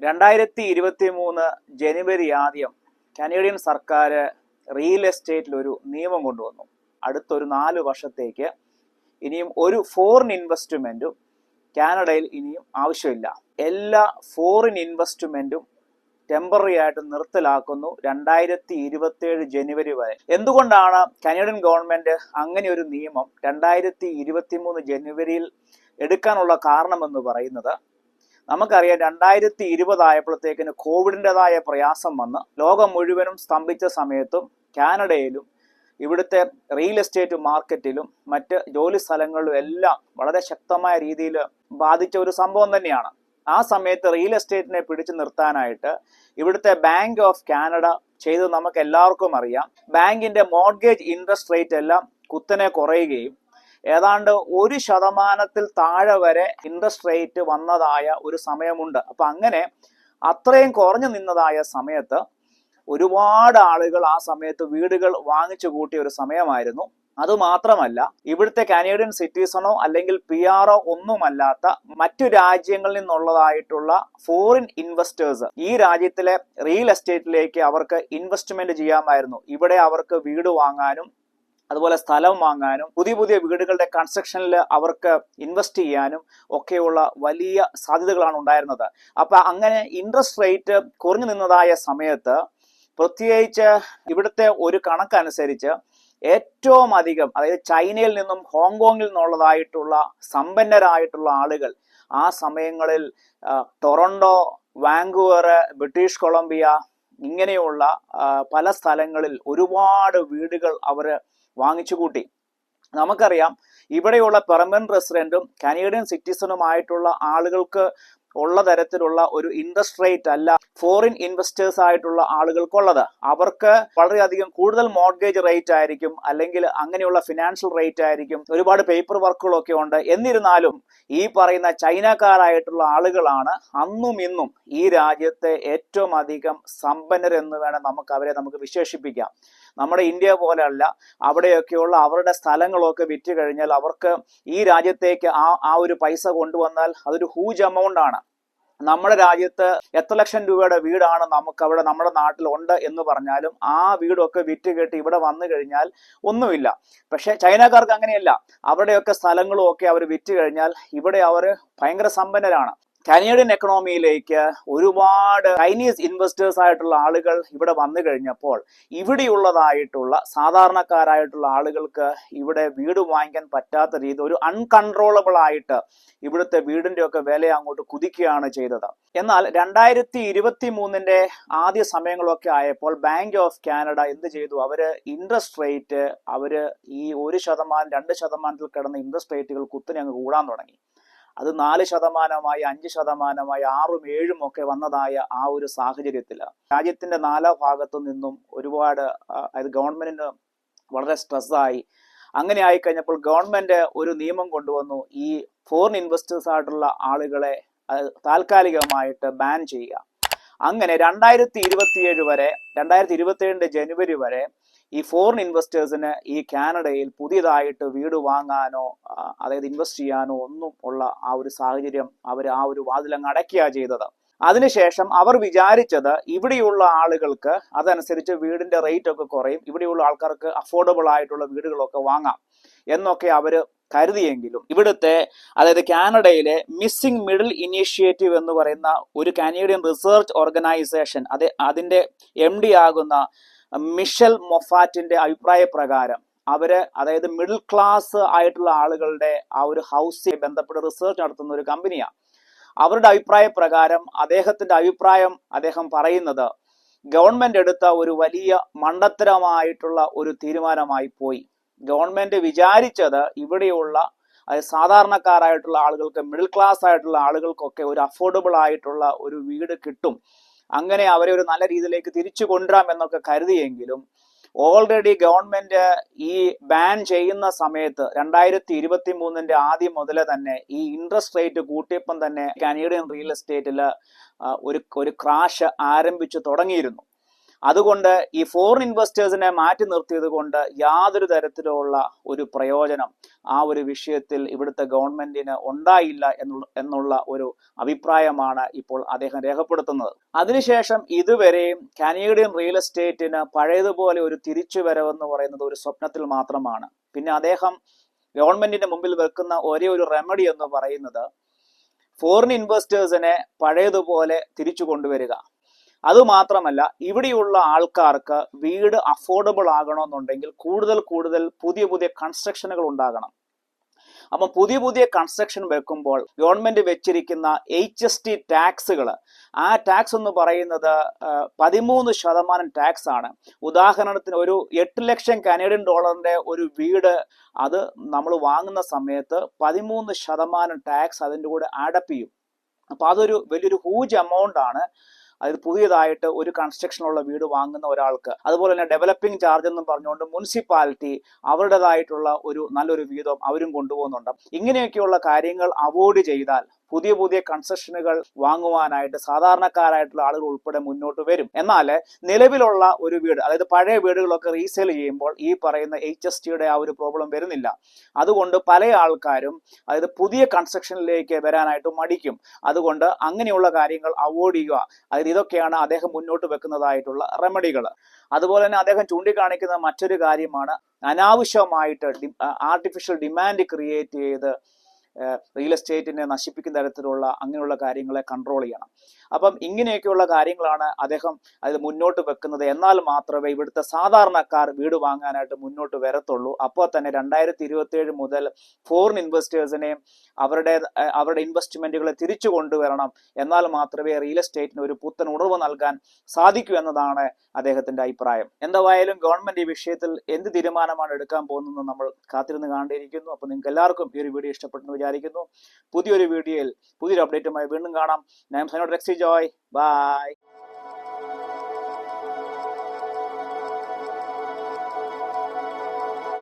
2023 ജനുവരി ആദ്യം കനേഡിയൻ സർക്കാർ റിയൽ എസ്റ്റേറ്റിൽ ഒരു നിയമം കൊണ്ടുവന്നു. അടുത്തൊരു 4 വർഷത്തേക്ക് ഇനിയും ഒരു ഫോറിൻ ഇൻവെസ്റ്റ്മെന്റും കാനഡയിൽ ഇനിയും ആവശ്യമില്ല. എല്ലാ ഫോറിൻ ഇൻവെസ്റ്റ്മെന്റും ടെമ്പററി ആയിട്ട് നിർത്തലാക്കുന്നു 2027 ജനുവരി വരെ. എന്തുകൊണ്ടാണ് കനേഡിയൻ ഗവൺമെന്റ് അങ്ങനെ ഒരു നിയമം 2023 ജനുവരിയിൽ എടുക്കാനുള്ള കാരണമെന്ന് പറയുന്നത്, നമുക്കറിയാം 2020 ആയപ്പോഴത്തേക്കിന് കോവിഡിൻ്റെതായ പ്രയാസം വന്ന് ലോകം മുഴുവനും സ്തംഭിച്ച സമയത്തും കാനഡയിലും ഇവിടുത്തെ റിയൽ എസ്റ്റേറ്റ് മാർക്കറ്റിലും മറ്റ് ജോലി സ്ഥലങ്ങളിലും എല്ലാം വളരെ ശക്തമായ രീതിയിൽ ബാധിച്ച ഒരു സംഭവം തന്നെയാണ്. ആ സമയത്ത് റിയൽ എസ്റ്റേറ്റിനെ പിടിച്ചു നിർത്താനായിട്ട് ഇവിടുത്തെ ബാങ്ക് ഓഫ് കാനഡ ചെയ്തത് നമുക്ക് എല്ലാവർക്കും അറിയാം. ബാങ്കിന്റെ മോർഗേജ് ഇൻട്രസ്റ്റ് റേറ്റ് എല്ലാം കുത്തനെ കുറയുകയും ഏതാണ്ട് 1% താഴെ വരെ ഇൻട്രസ്റ്റ് റേറ്റ് വന്നതായ ഒരു സമയമുണ്ട്. അപ്പൊ അങ്ങനെ അത്രയും കുറഞ്ഞു നിന്നതായ സമയത്ത് ഒരുപാട് ആളുകൾ ആ സമയത്ത് വീടുകൾ വാങ്ങിച്ചു കൂട്ടിയ ഒരു സമയമായിരുന്നു. അതുമാത്രമല്ല, ഇവിടുത്തെ കാനേഡിയൻ സിറ്റിസണോ അല്ലെങ്കിൽ PR ഒന്നുമല്ലാത്ത മറ്റു രാജ്യങ്ങളിൽ നിന്നുള്ളതായിട്ടുള്ള ഫോറിൻ ഇൻവെസ്റ്റേഴ്സ് ഈ രാജ്യത്തിലെ റിയൽ എസ്റ്റേറ്റിലേക്ക് അവർക്ക് ഇൻവെസ്റ്റ്മെന്റ് ചെയ്യാമായിരുന്നു. ഇവിടെ അവർക്ക് വീട് വാങ്ങാനും അതുപോലെ സ്ഥലം വാങ്ങാനും പുതിയ പുതിയ വീടുകളുടെ കൺസ്ട്രക്ഷനിൽ അവർക്ക് ഇൻവെസ്റ്റ് ചെയ്യാനും ഒക്കെയുള്ള വലിയ സാധ്യതകളാണ് ഉണ്ടായിരുന്നത്. അപ്പൊ അങ്ങനെ ഇൻട്രസ്റ്റ് റേറ്റ് കുറഞ്ഞു നിന്നതായ സമയത്ത്, പ്രത്യേകിച്ച് ഇവിടുത്തെ ഒരു കണക്കനുസരിച്ച് ഏറ്റവും അധികം, അതായത് ചൈനയിൽ നിന്നും ഹോങ്കോങ്ങിൽ നിന്നുള്ളതായിട്ടുള്ള സമ്പന്നരായിട്ടുള്ള ആളുകൾ ആ സമയങ്ങളിൽ ടൊറന്റോ, വാങ്കൂവർ, ബ്രിട്ടീഷ് കൊളംബിയ ഇങ്ങനെയുള്ള പല സ്ഥലങ്ങളിൽ ഒരുപാട് വീടുകൾ അവര് വാങ്ങിച്ചു കൂട്ടി. നമുക്കറിയാം, ഇവിടെയുള്ള പെർമനന്റ് റെസിഡന്റും കനേഡിയൻ സിറ്റിസണുമായിട്ടുള്ള ആളുകൾക്ക് ഉള്ള തരത്തിലുള്ള ഒരു ഇൻട്രസ്റ്റ് റേറ്റ് അല്ല ഫോറിൻ ഇൻവെസ്റ്റേഴ്സ് ആയിട്ടുള്ള ആളുകൾക്കുള്ളത്. അവർക്ക് വളരെയധികം കൂടുതൽ മോർഗേജ് റേറ്റ് ആയിരിക്കും, അല്ലെങ്കിൽ അങ്ങനെയുള്ള ഫിനാൻഷ്യൽ റേറ്റ് ആയിരിക്കും. ഒരുപാട് പേപ്പർ വർക്കുകളൊക്കെ ഉണ്ട്. എന്നിരുന്നാലും ഈ പറയുന്ന ചൈനക്കാരായിട്ടുള്ള ആളുകളാണ് അന്നും ഇന്നും ഈ രാജ്യത്തെ ഏറ്റവും അധികം സമ്പന്നരെന്ന് വേണം നമുക്ക് വിശേഷിപ്പിക്കാം. നമ്മുടെ ഇന്ത്യ പോലെയല്ല, അവിടെയൊക്കെയുള്ള അവരുടെ സ്ഥലങ്ങളൊക്കെ വിറ്റ് കഴിഞ്ഞാൽ അവർക്ക് ഈ രാജ്യത്തേക്ക് ആ ഒരു പൈസ കൊണ്ടുവന്നാൽ അതൊരു ഹ്യൂജ് എമൗണ്ട് ആണ്. നമ്മുടെ രാജ്യത്ത് എത്ര ലക്ഷം രൂപയുടെ വീടാണ് നമുക്ക് അവിടെ നമ്മുടെ നാട്ടിൽ ഉണ്ട് എന്ന് പറഞ്ഞാലും ആ വീടൊക്കെ വിറ്റ് കെട്ടി ഇവിടെ വന്നു കഴിഞ്ഞാൽ ഒന്നുമില്ല. പക്ഷെ ചൈനക്കാർക്ക് അങ്ങനെയല്ല. അവരുടെയൊക്കെ സ്ഥലങ്ങളും ഒക്കെ അവർ വിറ്റ് കഴിഞ്ഞാൽ ഇവിടെ അവർ ഭയങ്കര സമ്പന്നരാണ്. കനേഡിയൻ എക്കണോമിയിലേക്ക് ഒരുപാട് ചൈനീസ് ഇൻവെസ്റ്റേഴ്സ് ആയിട്ടുള്ള ആളുകൾ ഇവിടെ വന്നു കഴിഞ്ഞപ്പോൾ ഇവിടെയുള്ളതായിട്ടുള്ള സാധാരണക്കാരായിട്ടുള്ള ആളുകൾക്ക് ഇവിടെ വീട് വാങ്ങിക്കാൻ പറ്റാത്ത രീതി ഒരു അൺകൺട്രോളബിൾ ആയിട്ട് ഇവിടുത്തെ വീടിന്റെ ഒക്കെ വില അങ്ങോട്ട് കുതിക്കുകയാണ് ചെയ്തത്. എന്നാൽ 2023 ആദ്യ സമയങ്ങളൊക്കെ ആയപ്പോൾ ബാങ്ക് ഓഫ് കാനഡ എന്ത് ചെയ്തു? അവര് ഇൻട്രസ്റ്റ് റേറ്റ് ഈ 1%, 2% കിടന്ന ഇൻട്രസ്റ്റ് റേറ്റുകൾ കുത്തിനെ അങ്ങ് കൂടാൻ തുടങ്ങി. അത് 4%, 5%, 6%, 7% ഒക്കെ വന്നതായ ആ ഒരു സാഹചര്യത്തിൽ രാജ്യത്തിന്റെ 4 ഭാഗത്തു നിന്നും ഒരുപാട്, അതായത് ഗവൺമെന്റിന് വളരെ സ്ട്രെസ്സായി. അങ്ങനെ ആയിക്കഴിഞ്ഞപ്പോൾ ഗവൺമെന്റ് ഒരു നിയമം കൊണ്ടുവന്നു, ഈ ഫോറിൻ ഇൻവെസ്റ്റേഴ്സ് ആയിട്ടുള്ള ആളുകളെ താൽക്കാലികമായിട്ട് ബാൻ ചെയ്യുക. അങ്ങനെ 2027 വരെ, 2027 ജനുവരി വരെ ഈ ഫോറിൻ ഇൻവെസ്റ്റേഴ്സിന് ഈ കാനഡയിൽ പുതിയതായിട്ട് വീട് വാങ്ങാനോ അതായത് ഇൻവെസ്റ്റ് ചെയ്യാനോ ഒന്നും ഉള്ള ആ ഒരു സാഹചര്യം അവർ ആ ഒരു വാതിലങ്ങ് അടയ്ക്കുകയാണ് ചെയ്തത്. അതിനുശേഷം അവർ വിചാരിച്ചത് ഇവിടെയുള്ള ആളുകൾക്ക് അതനുസരിച്ച് വീടിന്റെ റേറ്റ് ഒക്കെ കുറയും, ഇവിടെയുള്ള ആൾക്കാർക്ക് അഫോർഡബിൾ ആയിട്ടുള്ള വീടുകളൊക്കെ വാങ്ങാം എന്നൊക്കെ അവര് കരുതിയെങ്കിലും ഇവിടുത്തെ, അതായത് കാനഡയിലെ മിസ്സിംഗ് മിഡിൽ ഇനീഷ്യേറ്റീവ് എന്ന് പറയുന്ന ഒരു കാനേഡിയൻ റിസർച്ച് ഓർഗനൈസേഷൻ, അതിന്റെ MD ആകുന്ന മിഷൽ മൊഫാറ്റിന്റെ അഭിപ്രായ പ്രകാരം അതായത് മിഡിൽ ക്ലാസ് ആയിട്ടുള്ള ആളുകളുടെ ആ ഒരു ഹൗസിംഗ് ബന്ധപ്പെട്ട് റിസർച്ച് നടത്തുന്ന ഒരു കമ്പനിയാണ്. അവരുടെ അഭിപ്രായ പ്രകാരം അദ്ദേഹം പറയുന്നത് ഗവൺമെന്റ് എടുത്ത ഒരു വലിയ മണ്ടത്തരമായിട്ടുള്ള ഒരു തീരുമാനമായി പോയി. ഗവൺമെന്റ് വിചാരിച്ചത് ഇവിടെയുള്ള സാധാരണക്കാരായിട്ടുള്ള ആളുകൾക്ക്, മിഡിൽ ക്ലാസ് ആയിട്ടുള്ള ആളുകൾക്കൊക്കെ ഒരു അഫോർഡബിൾ ആയിട്ടുള്ള ഒരു വീട് കിട്ടും, അങ്ങനെ അവരെ ഒരു നല്ല രീതിയിലേക്ക് തിരിച്ചു കൊണ്ടുവരാം എന്നൊക്കെ കരുതിയെങ്കിലും ഓൾറെഡി ഗവൺമെന്റ് ഈ ബാൻ ചെയ്യുന്ന സമയത്ത് 2023 ആദ്യം മുതൽ തന്നെ ഈ ഇൻട്രസ്റ്റ് റേറ്റ് കൂട്ടിയപ്പം തന്നെ കനേഡിയൻ റിയൽ എസ്റ്റേറ്റിൽ ഒരു ക്രാഷ് ആരംഭിച്ചു തുടങ്ങിയിരുന്നു. അതുകൊണ്ട് ഈ ഫോറിൻ ഇൻവെസ്റ്റേഴ്സിനെ മാറ്റി നിർത്തിയത് കൊണ്ട് യാതൊരു തരത്തിലുള്ള ഒരു പ്രയോജനം ആ ഒരു വിഷയത്തിൽ ഇവിടുത്തെ ഗവൺമെന്റിന് ഉണ്ടായില്ല എന്നുള്ള ഒരു അഭിപ്രായമാണ് ഇപ്പോൾ അദ്ദേഹം രേഖപ്പെടുത്തുന്നത്. അതിനുശേഷം ഇതുവരെയും കനേഡിയൻ റിയൽ എസ്റ്റേറ്റിന് പഴയതുപോലെ ഒരു തിരിച്ചുവരവെന്ന് പറയുന്നത് ഒരു സ്വപ്നത്തിൽ മാത്രമാണ്. പിന്നെ അദ്ദേഹം ഗവൺമെന്റിന്റെ മുമ്പിൽ വെക്കുന്ന ഒരേ ഒരു റെമഡി എന്ന് പറയുന്നത് ഫോറിൻ ഇൻവെസ്റ്റേഴ്സിനെ പഴയതുപോലെ തിരിച്ചു കൊണ്ടുവരിക. അതുമാത്രമല്ല, ഇവിടെയുള്ള ആൾക്കാർക്ക് വീട് അഫോർഡബിൾ ആകണമെന്നുണ്ടെങ്കിൽ കൂടുതൽ പുതിയ പുതിയ കൺസ്ട്രക്ഷനുകൾ ഉണ്ടാകണം. അപ്പം പുതിയ കൺസ്ട്രക്ഷൻ വെക്കുമ്പോൾ ഗവൺമെന്റ് വെച്ചിരിക്കുന്ന HST ടാക്സുകൾ, ആ ടാക്സ് എന്ന് പറയുന്നത് 13% ടാക്സ് ആണ്. ഉദാഹരണത്തിന് ഒരു 8 ലക്ഷം കനേഡിയൻ ഡോളറിന്റെ ഒരു വീട് അത് നമ്മൾ വാങ്ങുന്ന സമയത്ത് 13% ടാക്സ് അതിൻ്റെ കൂടെ ആഡപ്പ് ചെയ്യും. അപ്പൊ അതൊരു വലിയൊരു ഹൂജ് എമൗണ്ട് ആണ്. അതായത് പുതിയതായിട്ട് ഒരു കൺസ്ട്രക്ഷനുള്ള വീട് വാങ്ങുന്ന ഒരാൾക്ക്. അതുപോലെ തന്നെ ഡെവലപ്പിംഗ് ചാർജ് എന്നും പറഞ്ഞുകൊണ്ട് മുനിസിപ്പാലിറ്റി അവരുടേതായിട്ടുള്ള ഒരു നല്ലൊരു വീതം അവരും കൊണ്ടുപോകുന്നുണ്ട്. ഇങ്ങനെയൊക്കെയുള്ള കാര്യങ്ങൾ അവോയ്ഡ് ചെയ്താൽ പുതിയ കൺസ്ട്രക്ഷനുകൾ വാങ്ങുവാനായിട്ട് സാധാരണക്കാരായിട്ടുള്ള ആളുകൾ ഉൾപ്പെടെ മുന്നോട്ട് വരും. എന്നാൽ നിലവിലുള്ള ഒരു വീട്, അതായത് പഴയ വീടുകളൊക്കെ റീസെയിൽ ചെയ്യുമ്പോൾ ഈ പറയുന്ന HSTയുടെ ആ ഒരു പ്രോബ്ലം വരുന്നില്ല. അതുകൊണ്ട് പല ആൾക്കാരും അതായത് പുതിയ കൺസ്ട്രക്ഷനിലേക്ക് വരാനായിട്ട് മടിക്കും. അതുകൊണ്ട് അങ്ങനെയുള്ള കാര്യങ്ങൾ അവോയ്ഡ് ചെയ്യുക. അതായത് ഇതൊക്കെയാണ് അദ്ദേഹം മുന്നോട്ട് വെക്കുന്നതായിട്ടുള്ള റെമഡികൾ. അതുപോലെ തന്നെ അദ്ദേഹം ചൂണ്ടിക്കാണിക്കുന്ന മറ്റൊരു കാര്യമാണ് അനാവശ്യമായിട്ട് ആർട്ടിഫിഷ്യൽ ഡിമാൻഡ് ക്രിയേറ്റ് ചെയ്ത് റിയൽ എസ്റ്റേറ്റിനെ നശിപ്പിക്കുന്ന തരത്തിലുള്ള അങ്ങനെയുള്ള കാര്യങ്ങളെ കൺട്രോൾ ചെയ്യണം. അപ്പം ഇങ്ങനെയൊക്കെയുള്ള കാര്യങ്ങളാണ് അദ്ദേഹം അത് മുന്നോട്ട് വെക്കുന്നത്. എന്നാൽ മാത്രമേ ഇവിടുത്തെ സാധാരണക്കാർ വീട് വാങ്ങാനായിട്ട് മുന്നോട്ട് വരത്തുള്ളൂ. അപ്പോൾ തന്നെ 2027 മുതൽ ഫോറിൻ ഇൻവെസ്റ്റേഴ്സിനെയും അവരുടെ ഇൻവെസ്റ്റ്മെന്റുകളെ തിരിച്ചു കൊണ്ടുവരണം. എന്നാൽ മാത്രമേ റിയൽ എസ്റ്റേറ്റിന് ഒരു പുത്തൻ ഉണർവ് നൽകാൻ സാധിക്കൂ എന്നതാണ് അദ്ദേഹത്തിന്റെ അഭിപ്രായം. എന്തായാലും ഗവൺമെന്റ് ഈ വിഷയത്തിൽ എന്ത് തീരുമാനമാണ് എടുക്കാൻ പോകുന്നത് നമ്മൾ കാത്തിരുന്ന് കാണേണ്ടിയിരിക്കുന്നു. അപ്പോൾ നിങ്ങൾക്ക് എല്ലാവർക്കും ഈ ഒരു വീഡിയോ ഇഷ്ടപ്പെട്ടെന്ന് വിചാരിക്കുന്നു. പുതിയൊരു വീഡിയോയിൽ പുതിയൊരു അപ്ഡേറ്റുമായി വീണ്ടും കാണാം. ഞാൻ സൈനോട് റെക്സി ജോയ്. ബൈ.